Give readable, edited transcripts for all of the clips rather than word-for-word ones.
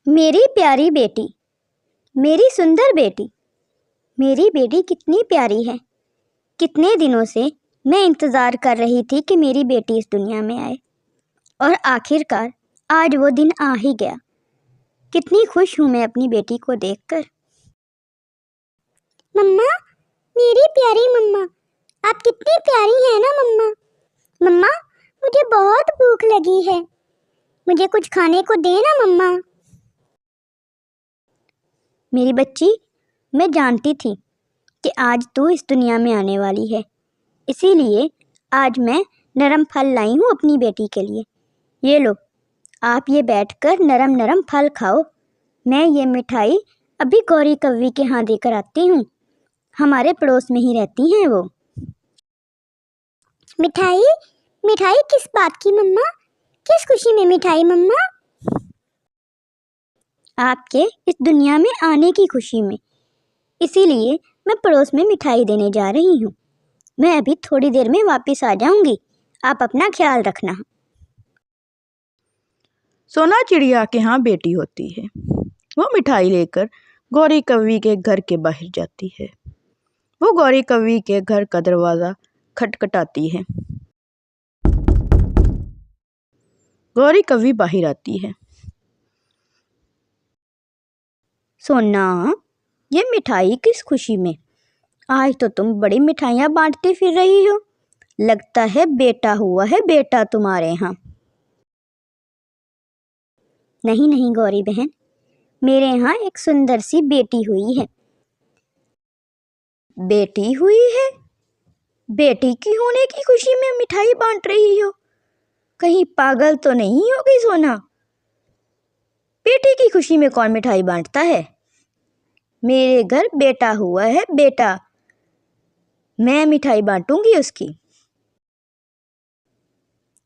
मेरी प्यारी बेटी, मेरी सुंदर बेटी, मेरी बेटी कितनी प्यारी है। कितने दिनों से मैं इंतज़ार कर रही थी कि मेरी बेटी इस दुनिया में आए और आखिरकार आज वो दिन आ ही गया। कितनी खुश हूँ मैं अपनी बेटी को देखकर। मम्मा, मेरी प्यारी मम्मा, आप कितनी प्यारी हैं ना मम्मा। मम्मा, मुझे बहुत भूख लगी है, मुझे कुछ खाने को दे ना मम्मा। मेरी बच्ची, मैं जानती थी कि आज तू इस दुनिया में आने वाली है, इसीलिए आज मैं नरम फल लाई हूँ अपनी बेटी के लिए। ये लो, आप ये बैठकर नरम नरम फल खाओ। मैं ये मिठाई अभी गौरी कव्वी के यहाँ देकर आती हूँ। हमारे पड़ोस में ही रहती हैं वो। मिठाई? मिठाई किस बात की मम्मा? किस खुशी में मिठाई मम्मा? आपके इस दुनिया में आने की खुशी में, इसीलिए मैं पड़ोस में मिठाई देने जा रही हूँ। मैं अभी थोड़ी देर में वापस आ जाऊंगी, आप अपना ख्याल रखना। सोना चिड़िया के यहाँ बेटी होती है। वो मिठाई लेकर गौरी कव्वी के घर के बाहर जाती है। वो गौरी कव्वी के घर का दरवाज़ा खटखटाती है। गौरी कव्वी बाहर आती है। सोना, ये मिठाई किस खुशी में? आज तो तुम बड़ी मिठाइयाँ बांटती फिर रही हो। लगता है बेटा हुआ है बेटा तुम्हारे यहाँ। नहीं नहीं गौरी बहन, मेरे यहाँ एक सुंदर सी बेटी हुई है। बेटी हुई है? बेटी की होने की खुशी में मिठाई बांट रही हो? कहीं पागल तो नहीं हो गई सोना? बेटी की खुशी में कौन मिठाई बांटता है? मेरे घर बेटा हुआ है बेटा, मैं मिठाई बांटूंगी उसकी।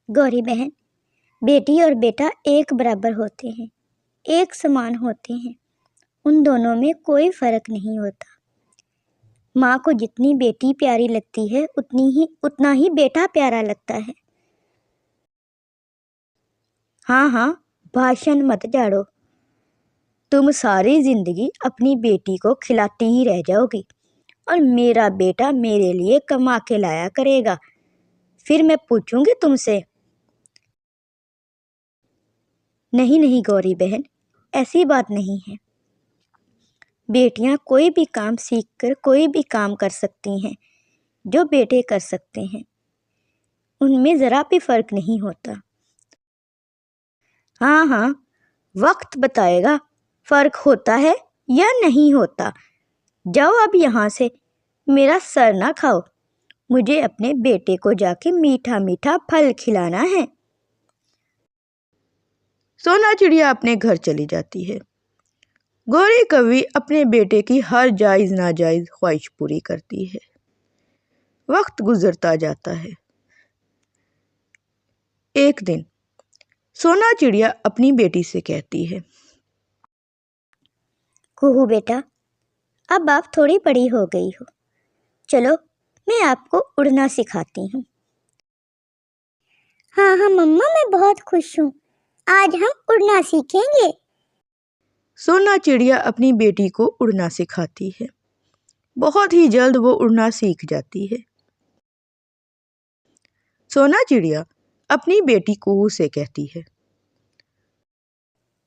गौरी बहन, बेटी और बेटा एक बराबर होते हैं, एक समान होते हैं। उन दोनों में कोई फर्क नहीं होता। माँ को जितनी बेटी प्यारी लगती है उतना ही बेटा प्यारा लगता है। हाँ, भाषण मत झाड़ो। तुम सारी जिंदगी अपनी बेटी को खिलाती ही रह जाओगी और मेरा बेटा मेरे लिए कमा के लाया करेगा। फिर मैं पूछूंगी तुमसे। नहीं गौरी बहन, ऐसी बात नहीं है। बेटियां कोई भी काम सीखकर कोई भी काम कर सकती हैं जो बेटे कर सकते हैं। उनमें ज़रा भी फर्क नहीं होता। हाँ, वक्त बताएगा फर्क होता है या नहीं होता। जाओ अब यहाँ से, मेरा सर ना खाओ। मुझे अपने बेटे को जाके मीठा मीठा फल खिलाना है। सोना चिड़िया अपने घर चली जाती है। गौरी कव्वी अपने बेटे की हर जायज़ नाजायज़ ख्वाहिश पूरी करती है। वक्त गुजरता जाता है। एक दिन सोना चिड़िया अपनी बेटी से कहती है, कुहू बेटा, अब आप थोड़ी बड़ी हो गई हो, चलो मैं आपको उड़ना सिखाती हूँ। हाँ मम्मा, मैं बहुत खुश हूँ, आज हम उड़ना सीखेंगे। सोना चिड़िया अपनी बेटी को उड़ना सिखाती है। बहुत ही जल्द वो उड़ना सीख जाती है। सोना चिड़िया अपनी बेटी कुहू से कहती है,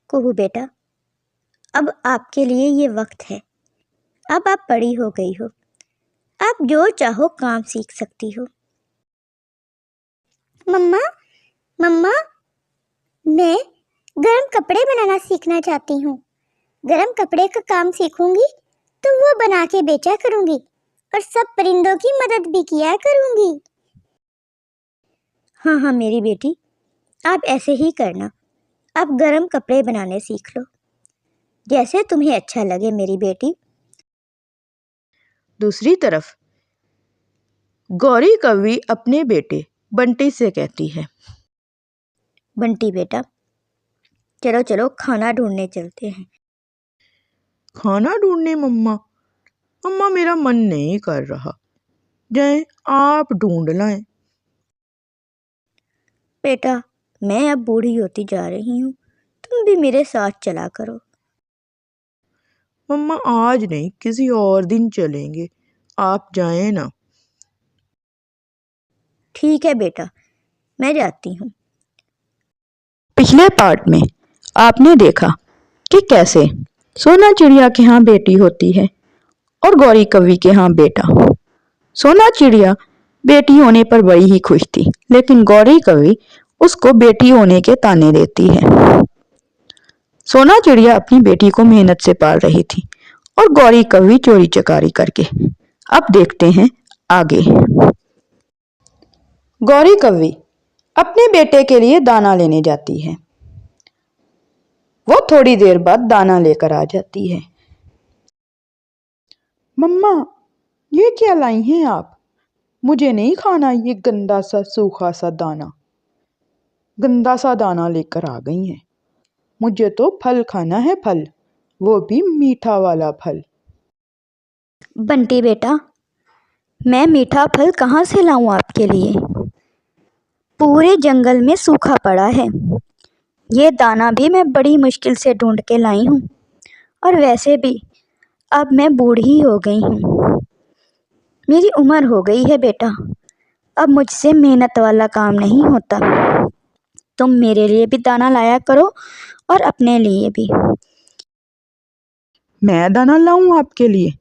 कुहू बेटा, अब आपके लिए ये वक्त है। अब आप बड़ी हो गई हो, आप जो चाहो काम सीख सकती हो। मम्मा, मैं गरम कपड़े बनाना सीखना चाहती हूँ। गरम कपड़े का काम सीखूंगी तो वो बना के बेचा करूंगी और सब परिंदों की मदद भी किया करूंगी। हाँ मेरी बेटी, आप ऐसे ही करना। आप गरम कपड़े बनाने सीख लो, जैसे तुम्हें अच्छा लगे मेरी बेटी। दूसरी तरफ गौरी कव्वी अपने बेटे बंटी से कहती है, बंटी बेटा, चलो खाना ढूंढने चलते हैं। खाना ढूंढने मम्मा मेरा मन नहीं कर रहा, जाएं आप ढूंढ लाएं। बेटा, मैं अब बूढ़ी होती जा रही हूँ, तुम भी मेरे साथ चला करो। मम्मा आज नहीं, किसी और दिन चलेंगे, आप जाएं ना। ठीक है बेटा, मैं जाती हूँ। पिछले पार्ट में आपने देखा कि कैसे सोना चिड़िया के यहाँ बेटी होती है और गौरी कवि के यहाँ बेटा। सोना चिड़िया बेटी होने पर बड़ी ही खुश थी, लेकिन गौरी कवि उसको बेटी होने के ताने देती है। सोना चिड़िया अपनी बेटी को मेहनत से पाल रही थी और गौरी कवि चोरी चकारी करके। अब देखते हैं आगे। गौरी कवि अपने बेटे के लिए दाना लेने जाती है। वो थोड़ी देर बाद दाना लेकर आ जाती है। मम्मा, ये क्या लाई हैं आप? मुझे नहीं खाना ये गंदा सा सूखा सा दाना। गंदा सा दाना लेकर आ गई हैं। मुझे तो फल खाना है, फल, वो भी मीठा वाला फल। बंटी बेटा, मैं मीठा फल कहाँ से लाऊं आपके लिए? पूरे जंगल में सूखा पड़ा है। ये दाना भी मैं बड़ी मुश्किल से ढूंढ के लाई हूँ। और वैसे भी अब मैं बूढ़ी हो गई हूँ, मेरी उम्र हो गई है बेटा। अब मुझसे मेहनत वाला काम नहीं होता। तुम मेरे लिए भी दाना लाया करो और अपने लिए भी। मैं दाना लाऊं आपके लिए?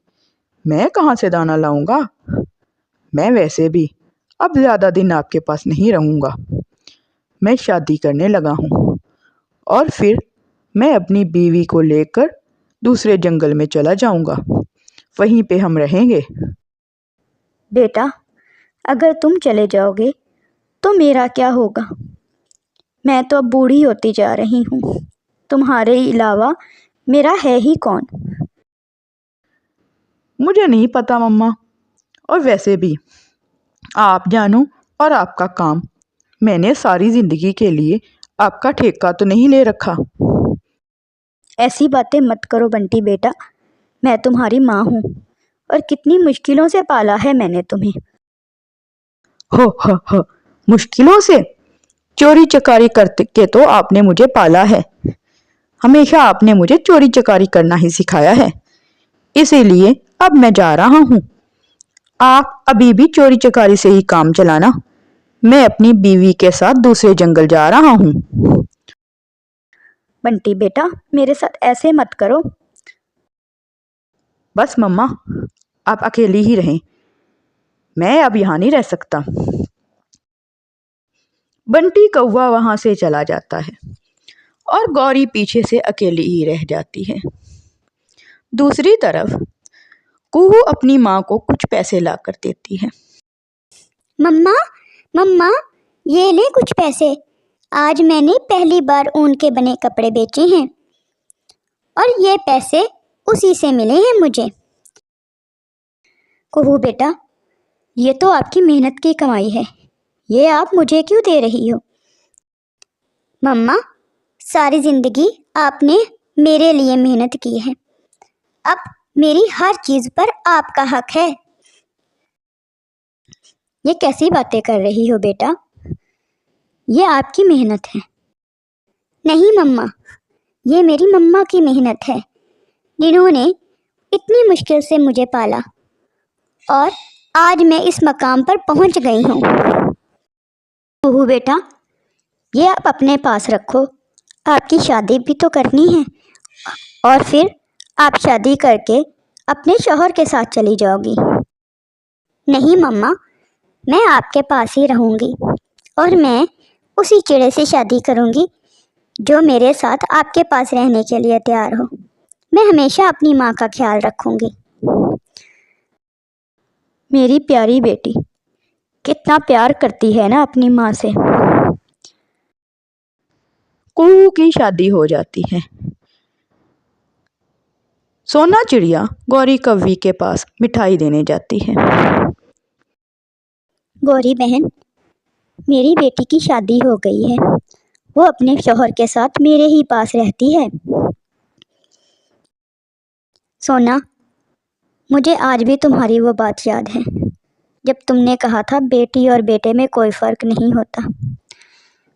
मैं कहाँ से दाना लाऊंगा? मैं वैसे भी अब ज्यादा दिन आपके पास नहीं रहूंगा। मैं शादी करने लगा हूँ और फिर मैं अपनी बीवी को लेकर दूसरे जंगल में चला जाऊंगा। वहीं पे हम रहेंगे। बेटा, अगर तुम चले जाओगे तो मेरा क्या होगा? मैं तो अब बूढ़ी होती जा रही हूँ। तुम्हारे अलावा मेरा है ही कौन? मुझे नहीं पता मम्मा, और वैसे भी आप जानो और आपका काम। मैंने सारी जिंदगी के लिए आपका ठेका तो नहीं ले रखा। ऐसी बातें मत करो बंटी बेटा। मैं तुम्हारी माँ हूँ और कितनी मुश्किलों से पाला है मैंने तुम्हें। हो, मुश्किलों से? चोरी चकारी करते के तो आपने मुझे पाला है। हमेशा आपने मुझे चोरी चकारी करना ही सिखाया है। इसीलिए अब मैं जा रहा हूँ। आप अभी भी चोरी चकारी से ही काम चलाना। मैं अपनी बीवी के साथ दूसरे जंगल जा रहा हूँ। बंटी बेटा, मेरे साथ ऐसे मत करो। बस मम्मा, आप अकेली ही रहें। मैं अब यहाँ नहीं रह सकता। बंटी कौवा वहां से चला जाता है और गौरी पीछे से अकेली ही रह जाती है। दूसरी तरफ कुहू अपनी माँ को कुछ पैसे लाकर देती है। मम्मा, मम्मा, ये ले कुछ पैसे। आज मैंने पहली बार ऊन के बने कपड़े बेचे हैं और ये पैसे उसी से मिले हैं मुझे। कुहू बेटा, ये तो आपकी मेहनत की कमाई है, ये आप मुझे क्यों दे रही हो? मम्मा, सारी जिंदगी आपने मेरे लिए मेहनत की है। अब मेरी हर चीज पर आपका हक है। ये कैसी बातें कर रही हो बेटा? ये आपकी मेहनत है। नहीं मम्मा, ये मेरी मम्मा की मेहनत है, जिन्होंने इतनी मुश्किल से मुझे पाला और आज मैं इस मकाम पर पहुंच गई हूँ। कुहू बेटा, ये आप अपने पास रखो। आपकी शादी भी तो करनी है और फिर आप शादी करके अपने शौहर के साथ चली जाओगी। नहीं मम्मा, मैं आपके पास ही रहूंगी और मैं उसी चिड़े से शादी करूंगी जो मेरे साथ आपके पास रहने के लिए तैयार हो। मैं हमेशा अपनी माँ का ख्याल रखूंगी। मेरी प्यारी बेटी कितना प्यार करती है ना अपनी माँ से। कुहू की शादी हो जाती है। सोना चिड़िया गौरी कव्वी के पास मिठाई देने जाती है। गौरी बहन, मेरी बेटी की शादी हो गई है। वो अपने शौहर के साथ मेरे ही पास रहती है। सोना, मुझे आज भी तुम्हारी वो बात याद है जब तुमने कहा था बेटी और बेटे में कोई फ़र्क नहीं होता,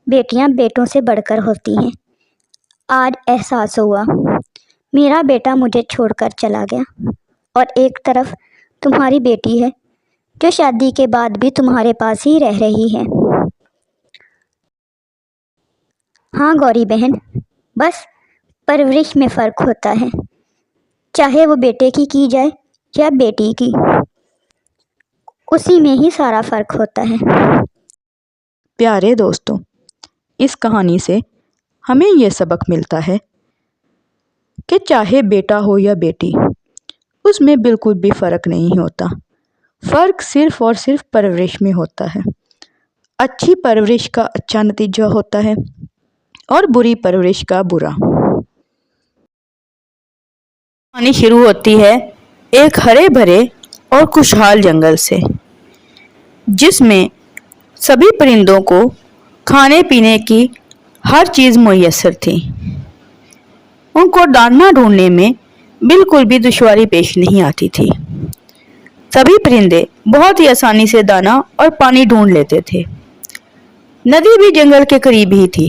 बेटियां बेटों से बढ़कर होती हैं। आज एहसास हुआ मेरा बेटा मुझे छोड़कर चला गया और एक तरफ तुम्हारी बेटी है जो शादी के बाद भी तुम्हारे पास ही रह रही है। हाँ गौरी बहन, बस परवरिश में फ़र्क होता है, चाहे वो बेटे की जाए या बेटी की, उसी में ही सारा फ़र्क होता है। प्यारे दोस्तों, इस कहानी से हमें ये सबक मिलता है कि चाहे बेटा हो या बेटी, उसमें बिल्कुल भी फ़र्क नहीं होता। फ़र्क सिर्फ़ और सिर्फ परवरिश में होता है। अच्छी परवरिश का अच्छा नतीजा होता है और बुरी परवरिश का बुरा। कहानी शुरू होती है एक हरे भरे और खुशहाल जंगल से, जिसमें सभी परिंदों को खाने पीने की हर चीज़ मुयस्सर थी। उनको दाना ढूंढने में बिल्कुल भी दुश्वारी पेश नहीं आती थी। सभी परिंदे बहुत ही आसानी से दाना और पानी ढूंढ लेते थे। नदी भी जंगल के करीब ही थी।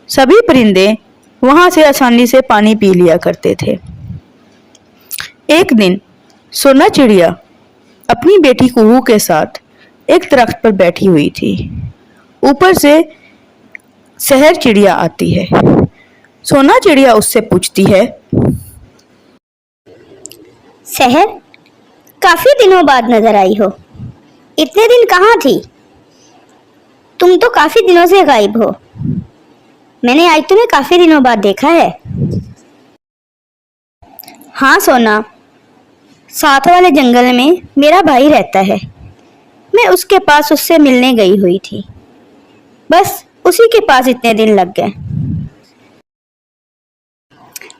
सभी परिंदे वहां से आसानी से पानी पी लिया करते थे। एक दिन सोना चिड़िया अपनी बेटी कुहू के साथ एक दरख्त पर बैठी हुई थी। ऊपर से शहर चिड़िया आती है। सोना चिड़िया उससे पूछती है, शहर, काफी दिनों बाद नजर आई हो। इतने दिन कहाँ थी? तुम तो काफी दिनों से गायब हो। मैंने आज तुम्हें काफी दिनों बाद देखा है। हाँ सोना, साथ वाले जंगल में मेरा भाई रहता है। मैं उसके पास उससे मिलने गई हुई थी। बस उसी के पास इतने दिन लग गए।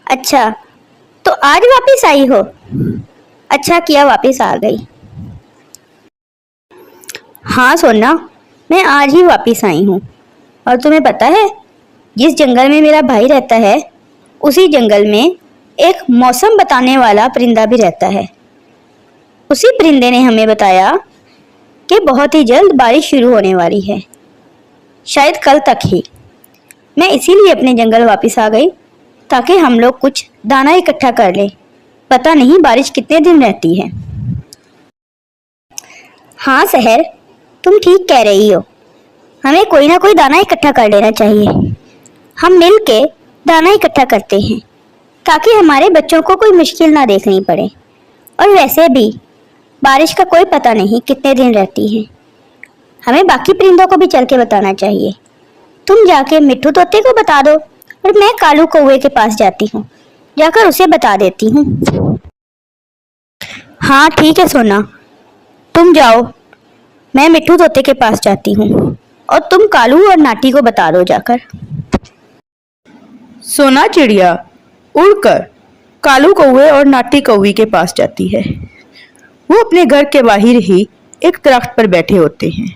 अच्छा, तो आज वापस आई हो? अच्छा किया वापस आ गई। हाँ सोना, मैं आज ही वापस आई हूँ। और तुम्हें पता है, जिस जंगल में मेरा भाई रहता है, उसी जंगल में एक मौसम बताने वाला परिंदा भी रहता है। उसी परिंदे ने हमें बताया कि बहुत ही जल्द बारिश शुरू होने वाली है, शायद कल तक ही। मैं इसीलिए अपने जंगल वापस आ गई, ताकि हम लोग कुछ दाना इकट्ठा कर लें। पता नहीं बारिश कितने दिन रहती है। हाँ शहर, तुम ठीक कह रही हो। हमें कोई ना कोई दाना इकट्ठा कर लेना चाहिए। हम मिल के दाना इकट्ठा करते हैं, ताकि हमारे बच्चों को कोई मुश्किल ना देखनी पड़े। और वैसे भी बारिश का कोई पता नहीं कितने दिन रहती है। हमें बाकी परिंदों को भी चल के बताना चाहिए। तुम जाके मिट्ठू तोते को बता दो और मैं कालू कौवे के पास जाती हूँ, जाकर उसे बता देती हूँ। हाँ ठीक है सोना, तुम जाओ, मैं मिट्ठू तोते के पास जाती हूँ और तुम कालू और नाटी को बता दो जाकर। सोना चिड़िया उड़कर कालू कौवे और नाटी कौवी के पास जाती है। वो अपने घर के बाहर ही एक दरख्त पर बैठे होते हैं।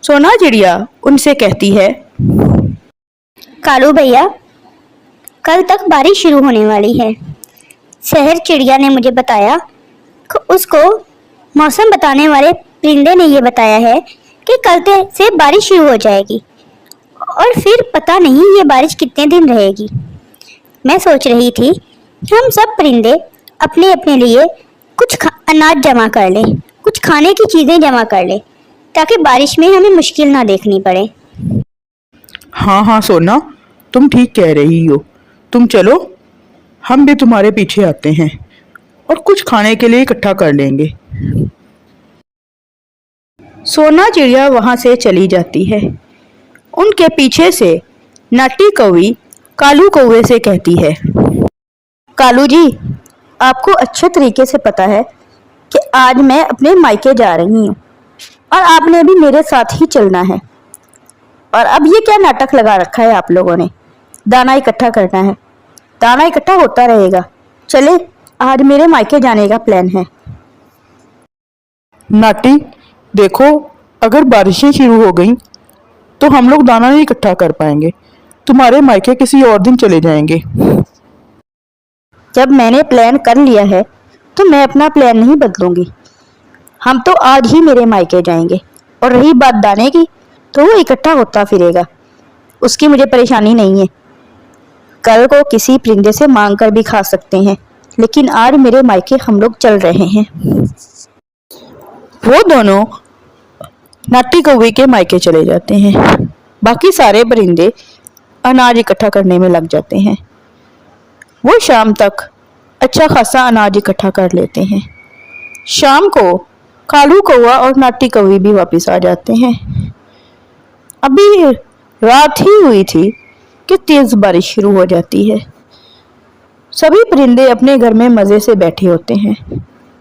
सोना चिड़िया उनसे कहती है, कालू भैया, कल तक बारिश शुरू होने वाली है। शहर चिड़िया ने मुझे बताया कि उसको मौसम बताने वाले परिंदे ने ये बताया है कि कल से बारिश शुरू हो जाएगी और फिर पता नहीं ये बारिश कितने दिन रहेगी। मैं सोच रही थी कि हम सब परिंदे अपने अपने लिए कुछ अनाज जमा कर लें, कुछ खाने की चीज़ें जमा कर लें, ताकि बारिश में हमें मुश्किल ना देखनी पड़े। हाँ हाँ सोना, तुम ठीक कह रही हो। तुम चलो, हम भी तुम्हारे पीछे आते हैं और कुछ खाने के लिए इकट्ठा कर लेंगे। सोना चिड़िया वहां से चली जाती है। उनके पीछे से नाटी कौवी कालू कौवे से कहती है, कालू जी, आपको अच्छे तरीके से पता है कि आज मैं अपने मायके जा रही हूँ और आपने भी मेरे साथ ही चलना है। और अब ये क्या नाटक लगा रखा है आप लोगों ने? दाना इकट्ठा करना है, दाना इकट्ठा होता रहेगा। चले, आज मेरे मायके जाने का प्लान है। नाटी, देखो, अगर बारिशें शुरू हो गई तो हम लोग दाना नहीं इकट्ठा कर पाएंगे। तुम्हारे मायके किसी और दिन चले जाएंगे। जब मैंने प्लान कर लिया है तो मैं अपना प्लान नहीं बदलूंगी। हम तो आज ही मेरे मायके जाएंगे। और रही बात दाने की, तो वो इकट्ठा होता फिरेगा, उसकी मुझे परेशानी नहीं है। कल को किसी परिंदे से मांग कर भी खा सकते हैं, लेकिन आज मेरे मायके हम लोग चल रहे हैं। वो दोनों नाटी कौवे के मायके चले जाते हैं। बाकी सारे परिंदे अनाज इकट्ठा करने में लग जाते हैं। वो शाम तक अच्छा खासा अनाज इकट्ठा कर लेते हैं। शाम को कालू कौवा और नाटी कौवी भी वापस आ जाते हैं। अभी रात ही हुई थी कि तेज बारिश शुरू हो जाती है। सभी परिंदे अपने घर में मजे से बैठे होते हैं,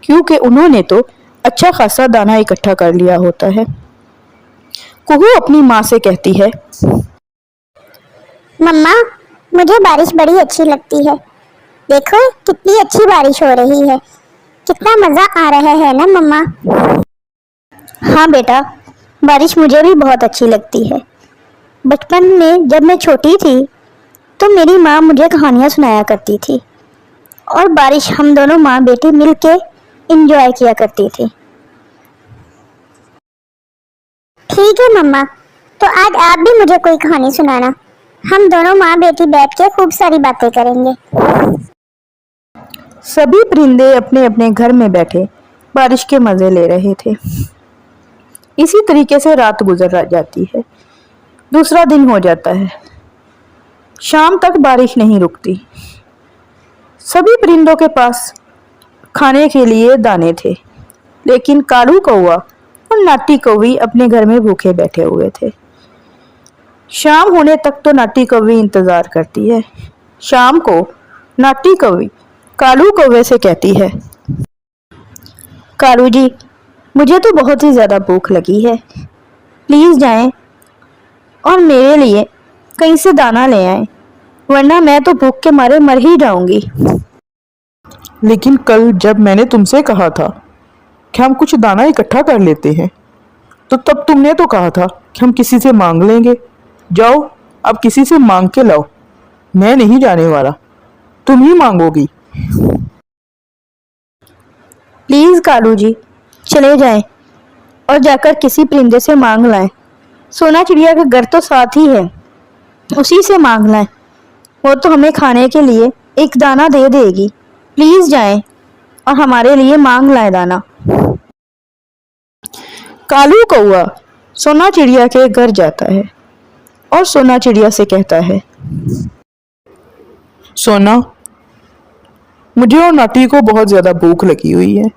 क्योंकि उन्होंने तो अच्छा खासा दाना इकट्ठा कर लिया होता है। कुहू अपनी माँ से कहती है, मम्मा, मुझे बारिश बड़ी अच्छी लगती है। देखो कितनी अच्छी बारिश हो रही है, कितना मजा आ रहा है ना मम्मा। हाँ बेटा, बारिश मुझे भी बहुत अच्छी लगती है। बचपन में जब मैं छोटी थी तो मेरी माँ मुझे कहानियाँ सुनाया करती थी और बारिश हम दोनों माँ बेटी मिल के इंजॉय किया करती थी। ठीक है मम्मा, तो आज आप भी मुझे कोई कहानी सुनाना। हम दोनों माँ बेटी बैठ के खूब सारी बातें करेंगे। सभी परिंदे अपने अपने घर में बैठे बारिश के मजे ले रहे थे। इसी तरीके से रात गुजर जाती है। दूसरा दिन हो जाता है। शाम तक बारिश नहीं रुकती। सभी परिंदों के पास खाने के लिए दाने थे, लेकिन कालू कौवा और नाटी कौवी अपने घर में भूखे बैठे हुए थे। शाम होने तक तो नाटी कौवी इंतजार करती है। शाम को नाटी कौवी कालू कौवे से कहती है, कालू जी, मुझे तो बहुत ही ज्यादा भूख लगी है। प्लीज जाएं और मेरे लिए कहीं से दाना ले आए, वरना मैं तो भूख के मारे मर ही जाऊंगी। लेकिन कल जब मैंने तुमसे कहा था कि हम कुछ दाना इकट्ठा कर लेते हैं, तो तब तुमने तो कहा था कि हम किसी से मांग लेंगे। जाओ, अब किसी से मांग के लाओ। मैं नहीं जाने वाला, तुम ही मांगोगी। प्लीज कालू जी, चले जाएं और जाकर किसी परिंदे से मांग लाएं। सोना चिड़िया का घर तो साथ ही है, उसी से मांग लाएं। वो तो हमें खाने के लिए एक दाना दे देगी। प्लीज जाएं और हमारे लिए मांग लाएं दाना। कालू कौवा सोना चिड़िया के घर जाता है और सोना चिड़िया से कहता है, सोना, मुझे और नाटी को बहुत ज्यादा भूख लगी हुई है।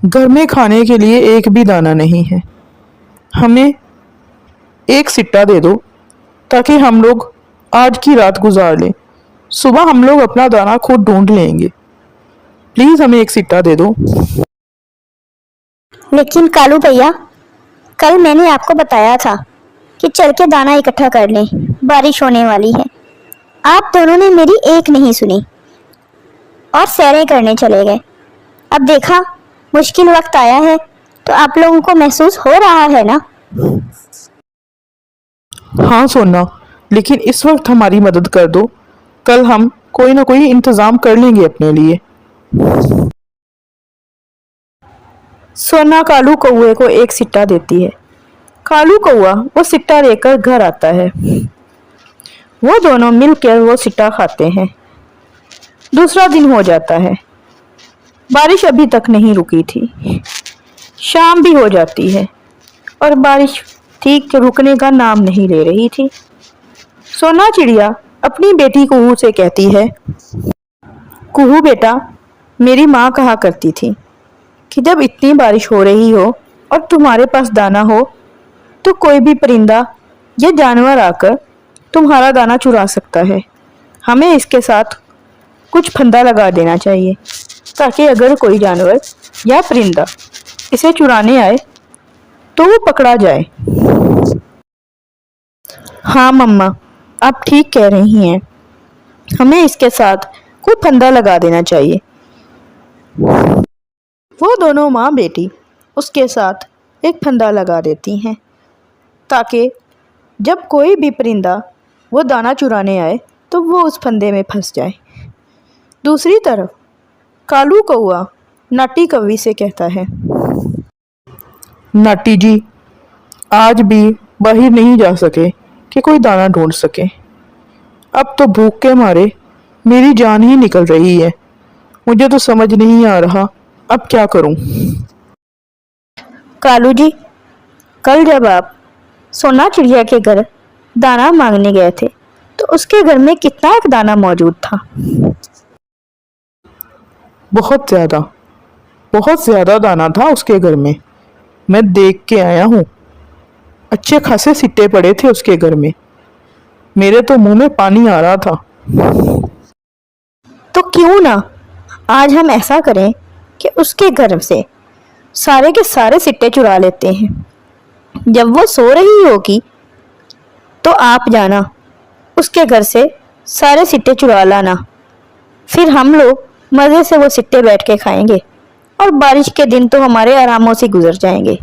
घर में खाने के लिए एक भी दाना नहीं है। हमें एक सिट्टा दे दो ताकि हम लोग आज की रात गुजार लें। सुबह हम लोग अपना दाना खुद ढूंढ लेंगे। प्लीज हमें एक सिट्टा दे दो। लेकिन कालू भैया, कल मैंने आपको बताया था कि चल के दाना इकट्ठा कर लें, बारिश होने वाली है। आप दोनों ने मेरी एक नहीं सुनी और सैरें करने चले गए। अब देखा, मुश्किल वक्त आया है तो आप लोगों को महसूस हो रहा है ना। हाँ सोना, लेकिन इस वक्त हमारी मदद कर दो। कल हम कोई ना कोई इंतजाम कर लेंगे अपने लिए। सोना कालू कौवे को एक सिट्टा देती है। कालू कौवा वो सिट्टा लेकर घर आता है। वो दोनों मिलकर वो सिट्टा खाते हैं। दूसरा दिन हो जाता है। बारिश अभी तक नहीं रुकी थी। शाम भी हो जाती है और बारिश ठीक रुकने का नाम नहीं ले रही थी। सोना चिड़िया अपनी बेटी कुहू से कहती है, कुहू बेटा, मेरी माँ कहा करती थी कि जब इतनी बारिश हो रही हो और तुम्हारे पास दाना हो तो कोई भी परिंदा या जानवर आकर तुम्हारा दाना चुरा सकता है। हमें इसके साथ कुछ फंदा लगा देना चाहिए ताकि अगर कोई जानवर या परिंदा इसे चुराने आए तो वो पकड़ा जाए। हाँ मम्मा, आप ठीक कह रही हैं। हमें इसके साथ कोई फंदा लगा देना चाहिए। वो दोनों माँ बेटी उसके साथ एक फंदा लगा देती हैं ताकि जब कोई भी परिंदा वो दाना चुराने आए तो वो उस फंदे में फंस जाए। दूसरी तरफ कालू कौवा नाटी कौवी से कहता है, नाटी जी, आज भी बाहर नहीं जा सके कि कोई दाना ढूंढ सके। अब तो भूख के मारे मेरी जान ही निकल रही है। मुझे तो समझ नहीं आ रहा अब क्या करूं। कालू जी, कल जब आप सोना चिड़िया के घर दाना मांगने गए थे तो उसके घर में कितना एक दाना मौजूद था? बहुत ज्यादा दाना था उसके घर में। मैं देख के आया हूँ। अच्छे खासे सिट्टे पड़े थे उसके घर में। मेरे तो मुंह में पानी आ रहा था। तो क्यों ना आज हम ऐसा करें कि उसके घर से सारे के सारे सिट्टे चुरा लेते हैं। जब वो सो रही होगी तो आप जाना उसके घर से सारे सिट्टे चुरा लाना। फिर हम लोग मज़े से वो सिट्टे बैठ के खाएंगे और बारिश के दिन तो हमारे आरामों से गुजर जाएंगे।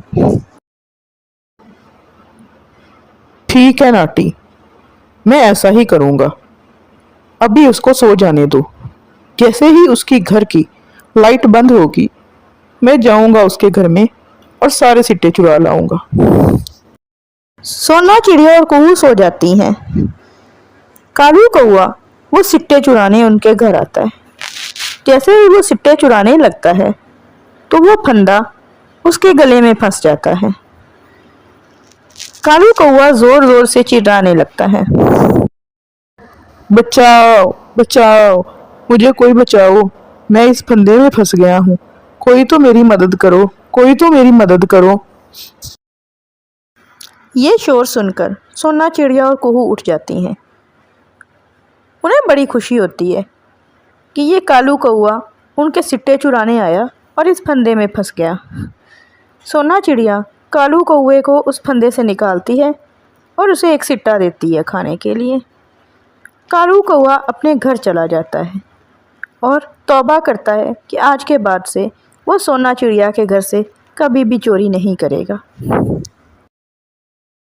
ठीक है नाटी, मैं ऐसा ही करूँगा। अभी उसको सो जाने दो। जैसे ही उसकी घर की लाइट बंद होगी मैं जाऊंगा उसके घर में और सारे सिट्टे चुरा लाऊंगा। सोना चिड़िया और कुहू सो जाती हैं। कालू कौआ वो सिट्टे चुराने उनके घर आता है। जैसे ही वो सिट्टे चुराने लगता है तो वो फंदा उसके गले में फंस जाता है। कालू कौआ जोर जोर से चिल्लाने लगता है, बचाओ बचाओ, मुझे कोई बचाओ, मैं इस फंदे में फंस गया हूँ। कोई तो मेरी मदद करो, कोई तो मेरी मदद करो। ये शोर सुनकर सोना चिड़िया और कुहू उठ जाती हैं। उन्हें बड़ी खुशी होती है कि ये कालू कौआ उनके सिट्टे चुराने आया और इस फंदे में फंस गया। सोना चिड़िया कालू कौए को उस फंदे से निकालती है और उसे एक सिट्टा देती है खाने के लिए। कालू कौआ अपने घर चला जाता है और तौबा करता है कि आज के बाद से वो सोना चिड़िया के घर से कभी भी चोरी नहीं करेगा।